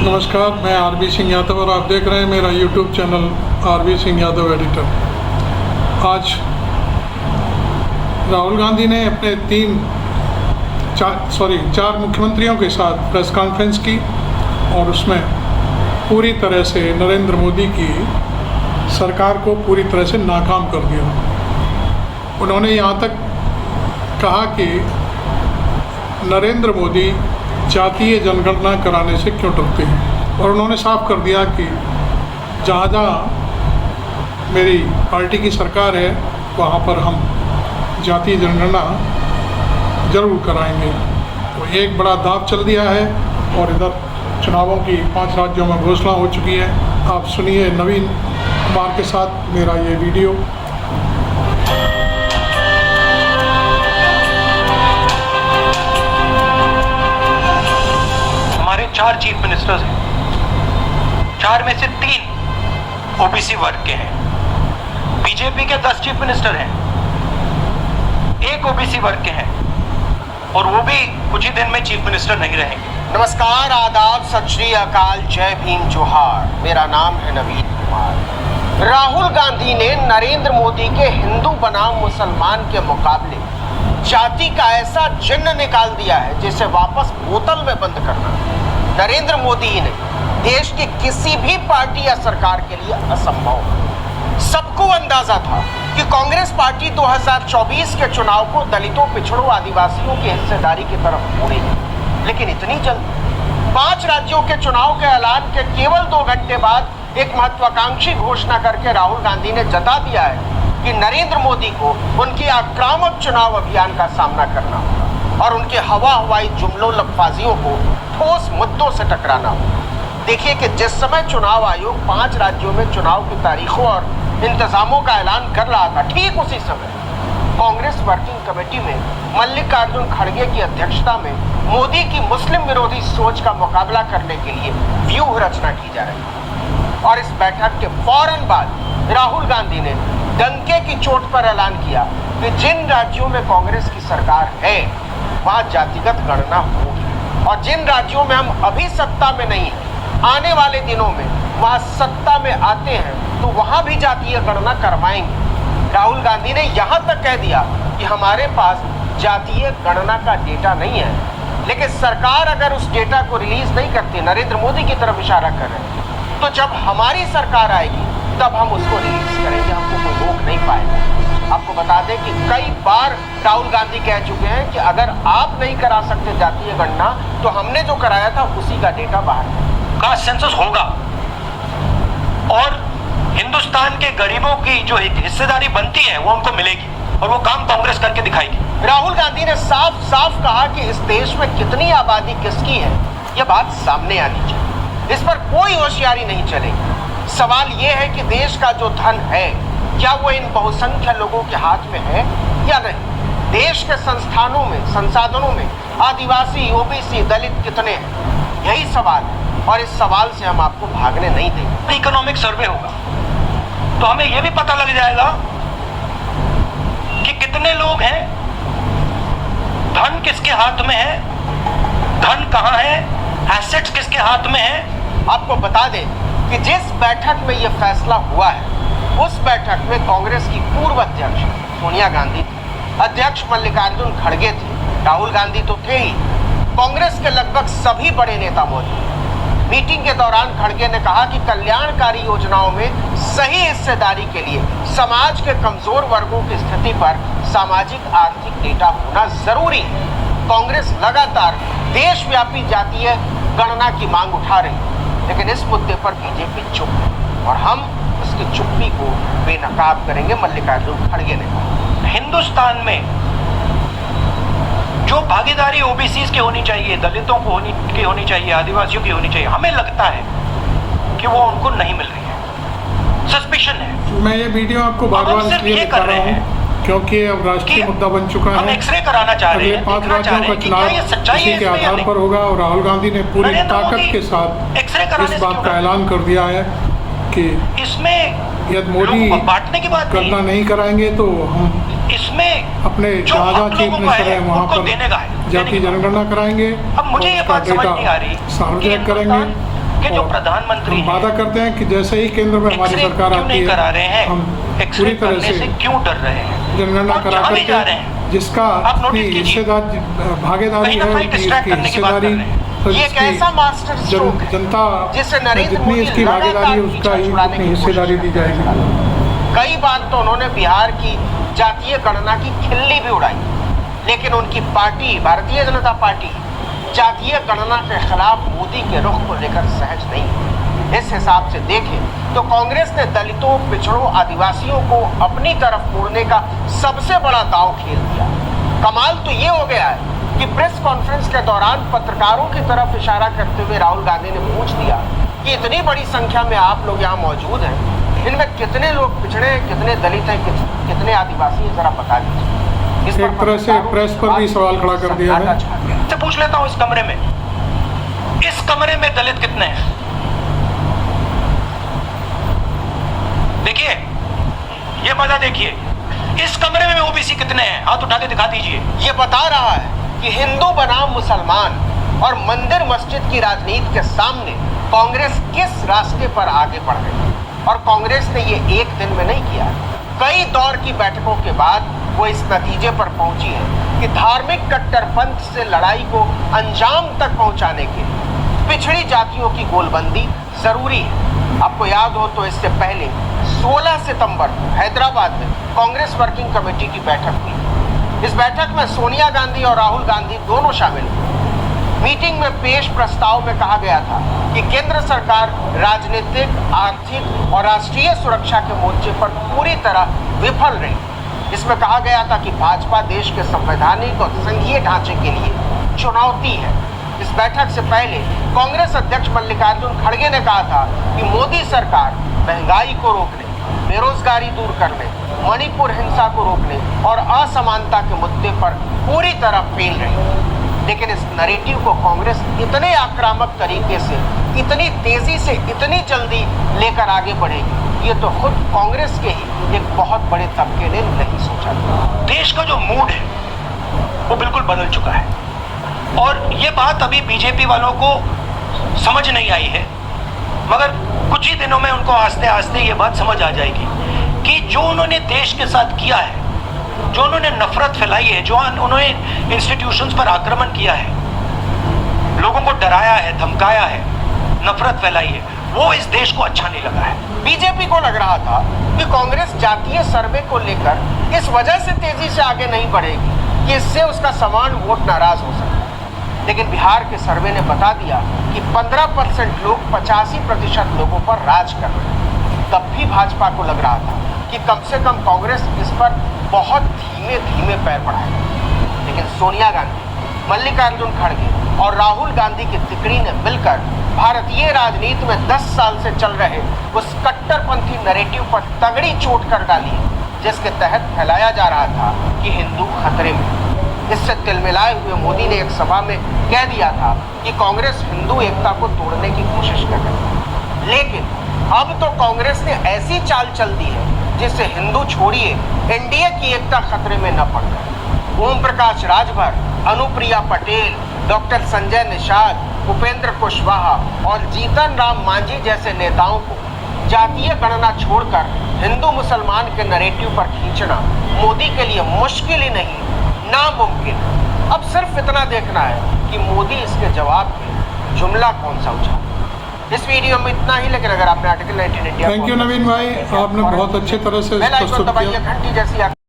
नमस्कार, मैं आरबी सिंह यादव और आप देख रहे हैं मेरा YouTube channel RB Singh Yadav editor. आज राहुल गांधी ने अपने चार मुख्यमंत्रियों के साथ प्रेस कॉन्फ्रेंस की और उसमें पूरी तरह से नरेंद्र मोदी की सरकार को पूरी तरह से नाकाम कर दिया। उन्होंने यहाँ तक कहा कि नरेंद्र मोदी जातीय जनगणना कराने से क्यों डरते हैं, और उन्होंने साफ कर दिया कि जहाँ जहाँ मेरी पार्टी की सरकार है वहाँ पर हम जातीय जनगणना जरूर कराएंगे। तो एक बड़ा दांव चल दिया है और इधर चुनावों की 5 राज्यों में घोषणा हो चुकी है। आप सुनिए नवीन कुमार के साथ मेरा ये वीडियो। हमारे 4 चीफ मिनिस्टर्स हैं, 4 में से 3 ओबीसी वर्ग के हैं। बीजेपी के 10 चीफ मिनिस्टर हैं, 1 ओबीसी वर्ग के हैं और वो भी कुछ ही दिन में चीफ मिनिस्टर नहीं रहेंगे। नमस्कार, आदाब, सत श्री अकाल, जय भीम, जोहार। मेरा नाम है नवीन कुमार। राहुल गांधी ने नरेंद्र मोदी के हिंदू बनाम मुसलमान के मुकाबले जाति का ऐसा चिन्ह निकाल दिया है जिसे वापस बोतल में बंद करना नरेंद्र मोदी ही नहीं, देश की किसी भी पार्टी या सरकार के लिए असंभव है। सबको अंदाजा था कि कांग्रेस पार्टी 2024 के चुनाव को दलितों, पिछड़ों, आदिवासियों की हिस्सेदारी की तरफ मोड़ेगी, लेकिन इतनी जल्द 5 राज्यों के चुनाव के ऐलान के केवल 2 घंटे बाद एक महत्वाकांक्षी घोषणा करके राहुल गांधी ने जता दिया है कि नरेंद्र मोदी को उनकी आक्रामक चुनाव अभियान का सामना करना होगा और उनके हवाई जुमलों, लफाजियों को ठोस मुद्दों से टकराना होगा। देखिए कि जिस समय चुनाव आयोग 5 राज्यों में चुनाव की तारीखों और इंतजामों का ऐलान कर रहा था, ठीक उसी समय कांग्रेस वर्किंग कमेटी में मल्लिकार्जुन खड़गे की अध्यक्षता में मोदी की मुस्लिम विरोधी सोच का मुकाबला करने के लिए व्यूह रचना की जा रही है। और इस बैठक के फौरन बाद राहुल गांधी ने डंके की चोट पर ऐलान किया कि जिन राज्यों में कांग्रेस की सरकार है वहां जातिगत गणना होगी और जिन राज्यों में हम अभी सत्ता में नहीं है, आने वाले दिनों में वहां सत्ता में आते हैं तो वहां भी जातीय गणना करवाएंगे। राहुल गांधी ने यहां तक कह दिया कि हमारे पास जातीय गणना का डेटा नहीं है, लेकिन सरकार अगर उस डेटा को रिलीज नहीं करती, नरेंद्र मोदी की तरफ इशारा कर रहे हैं, तो जब हमारी सरकार आएगी तब हम उसको रिलीज करेंगे, हमको कोई रोक नहीं पाएगा। आपको बता दें कि कई बार राहुल गांधी कह चुके हैं कि अगर आप नहीं करा सकते जातीय गणना तो हमने जो कराया था उसी का डेटा बाहर का सेंसस होगा और हिंदुस्तान के गरीबों की जो हिस्सेदारी बनती है वो हमको मिलेगी और वो काम कांग्रेस करके दिखाएगी। राहुल गांधी ने साफ साफ कहा कि इस देश में कितनी आबादी किसकी है यह बात सामने आनी चाहिए, इस पर कोई होशियारी नहीं चलेगी। सवाल यह है कि देश का जो धन है क्या वो इन बहुसंख्य लोगों के हाथ में है या नहीं। देश के संस्थानों में, संसाधनों में आदिवासी, ओबीसी, दलित कितने हैं, यही सवाल है और इस सवाल से हम आपको भागने नहीं देंगे। इकोनॉमिक सर्वे होगा तो हमें यह भी पता लग जाएगा कि कितने लोग हैं, धन किसके हाथ में है, धन कहां है, एसेट्स किसके हाथ में है। आपको बता दें कि जिस बैठक में यह फैसला हुआ है उस बैठक में कांग्रेस की पूर्व अध्यक्ष सोनिया गांधी थी, अध्यक्ष मल्लिकार्जुन खड़गे थे, राहुल गांधी तो थे ही, कांग्रेस के लगभग सभी बड़े नेता मौजूद। मीटिंग के दौरान खड़गे ने कहा कि कल्याणकारी योजनाओं में सही हिस्सेदारी के लिए समाज के कमजोर वर्गों की स्थिति पर सामाजिक आर्थिक डेटा होना जरूरी है। कांग्रेस लगातार देशव्यापी जातीय गणना की मांग उठा रही है, लेकिन इस मुद्दे पर बीजेपी चुप है और हम उसकी चुप्पी को बेनकाब करेंगे, मल्लिकार्जुन खड़गे ने कहा। हिंदुस्तान में जो भागीदारी ओबीसी की होनी चाहिए, दलितों को होनी चाहिए, आदिवासियों की होनी चाहिए, हमें लगता है कि वो उनको नहीं मिल रही है। सस्पिशन है। मैं ये वीडियो आपको बार-बार इसलिए कर रहा हूँ क्योंकि अब राष्ट्रीय मुद्दा बन चुका है। हम एक्सरे कराना चाह रहे हैं, 5 राज्यों का चुनाव इसी के आधार पर होगा और राहुल गांधी ने पूरी ताकत के साथ इस बात का ऐलान कर दिया है कि इसमें यदि मोदी बांटने की बात गणना नहीं कराएंगे तो हम इसमें अपने जहाँ चीफ मिनिस्टर है वहाँ पर जाति जनगणना कराएंगे, अब मुझे ये बात समझ नहीं आ रही सार्वजनिक करेंगे कि जो और प्रधानमंत्री हम वादा करते हैं कि जैसे ही केंद्र में हमारी एक्सरे सरकार क्यों आती नहीं करा है रहे हैं, हम एक्सरे पूरी तरह करने से क्यों डर रहे हैं, जनगणना और करा जहाँ भी जा रहे करके हैं जिसका आप अपनी नोटिस कीजिए, हिस्सेदार भागीदारी कहीं ना है कहीं उसकी distract करने की बात कर हिस्सेदारी रहे हैं। तो ये एक इसकी ऐसा मास्टर स्ट्रोक है जनता जिससे नरेंद्र जितनी मोदी इसकी लगातार भागीदारी है पीछा उसका ही छुड़ाने अपनी की हिस्सेदारी कोशिश दी जाएगी। कई बार तो उन्होंने बिहार की जातीय गणना की खिल्ली भी उड़ाई, लेकिन उनकी पार्टी भारतीय जनता पार्टी जातीय गणना के खिलाफ मोदी के रुख को लेकर सहज नहीं है। इस हिसाब से देखें तो कांग्रेस ने दलितों, पिछड़ों, आदिवासियों को अपनी तरफ मोड़ने का सबसे बड़ा दांव खेल दिया। कमाल तो ये हो गया है कि प्रेस कॉन्फ्रेंस के दौरान पत्रकारों की तरफ इशारा करते हुए राहुल गांधी ने पूछ दिया कि इतनी बड़ी संख्या में आप लोग यहाँ मौजूद हैं, इनमें कितने लोग पिछड़े हैं, कितने दलित हैं, कितने आदिवासी हैं, जरा बता दीजिए। इस पर एक तरह से प्रेस पर भी सवाल खड़ा कर दिया है। से पूछ लेता हूँ, इस कमरे में दलित कितने हैं? देखिए, ये मजा देखिए, इस कमरे में ओबीसी कितने हैं? हाथ उठा के दिखा दीजिए। ये बता रहा है कि हिंदू बनाम मुसलमान और मंदिर मस्जिद की राजनीति के सामने कांग्रेस किस रास्ते पर आगे बढ़ रही है। और कांग्रेस ने ये एक दिन में नहीं किया, कई दौर की बैठकों के बाद वो इस नतीजे पर पहुंची है कि धार्मिक कट्टरपंथ से लड़ाई को अंजाम तक पहुंचाने के लिए पिछड़ी जातियों की गोलबंदी जरूरी है। आपको याद हो तो इससे पहले 16 सितंबर को हैदराबाद में कांग्रेस वर्किंग कमेटी की बैठक हुई। इस बैठक में सोनिया गांधी और राहुल गांधी दोनों शामिल हुए। मीटिंग में पेश प्रस्ताव में कहा गया था कि केंद्र सरकार राजनीतिक, आर्थिक और राष्ट्रीय सुरक्षा के मोर्चे पर पूरी तरह विफल रही। इसमें कहा गया था कि भाजपा देश के संवैधानिक और संघीय ढांचे के लिए चुनौती है। इस बैठक से पहले कांग्रेस अध्यक्ष मल्लिकार्जुन खड़गे ने कहा था कि मोदी सरकार महंगाई को रोकने, बेरोजगारी दूर करने, मणिपुर हिंसा को रोकने और असमानता के मुद्दे पर पूरी तरह फेल रही। लेकिन इस नैरेटिव को कांग्रेस इतने आक्रामक तरीके से, इतनी तेजी से, इतनी जल्दी लेकर आगे बढ़ेगी, ये तो खुद कांग्रेस के ही एक बहुत बड़े तबके ने नहीं सोचा था। देश का जो मूड है वो बिल्कुल बदल चुका है, और ये बात अभी बीजेपी वालों को समझ नहीं आई है, मगर कुछ ही दिनों में उनको आस्ते आस्ते ये बात समझ आ जाएगी कि जो उन्होंने देश के साथ किया है, जो उन्होंने नफरत फैलाई है, जो उन्होंने इंस्टीट्यूशंस पर आक्रमण किया है, लोगों को डराया है, धमकाया है, नफरत फैलाई है, वो इस देश को अच्छा नहीं लगा है। बीजेपी को लग रहा था कि कांग्रेस जातीय सर्वे को लेकर इस वजह से तेजी से आगे नहीं बढ़ेगी कि इससे उसका समान वोट नाराज हो सकता है। लेकिन बिहार के सर्वे ने बता दिया कि 15% लोग 85% लोगों पर राज कर रहे हैं। तब भी भाजपा को लग रहा था कि कम से कम कांग्रेस इस पर बहुत धीमे धीमे पैर बढ़ाएगी। लेकिन सोनिया गांधी, मल्लिकार्जुन खड़गे और राहुल गांधी की तिकड़ी ने मिलकर भारतीय राजनीति में 10 साल से चल रहे उस कट्टरपंथी नैरेटिव पर तगड़ी चोट कर डाली, जिसके तहत फैलाया जा रहा था कि हिंदू खतरे में। इससे तिलमिलाए हुए मोदी ने एक सभा में कह दिया था कि कांग्रेस हिंदू एकता को तोड़ने की कोशिश कर रही है। लेकिन अब तो कांग्रेस ने ऐसी चाल चल दी है जिससे हिंदू छोड़िए, एनडीए की एकता खतरे में न पड़ जाए। ओम प्रकाश राजभर, अनुप्रिया पटेल, डॉक्टर संजय निषाद, उपेंद्र कुशवाहा और जीतन राम मांझी जैसे नेताओं को जातीय गणना छोड़कर हिंदू मुसलमान के नैरेटिव पर खींचना मोदी के लिए मुश्किल ही नहीं, नामुमकिन। अब सिर्फ इतना देखना है कि मोदी इसके जवाब में जुमला कौन सा उछाले। इस वीडियो में इतना ही, लेकिन अगर आपने आर्टिकल 19 इंडिया थैंक यू नवीन भाई, आपने बहुत अच्छे तरह से प्रस्तुत किया। घंटी जैसी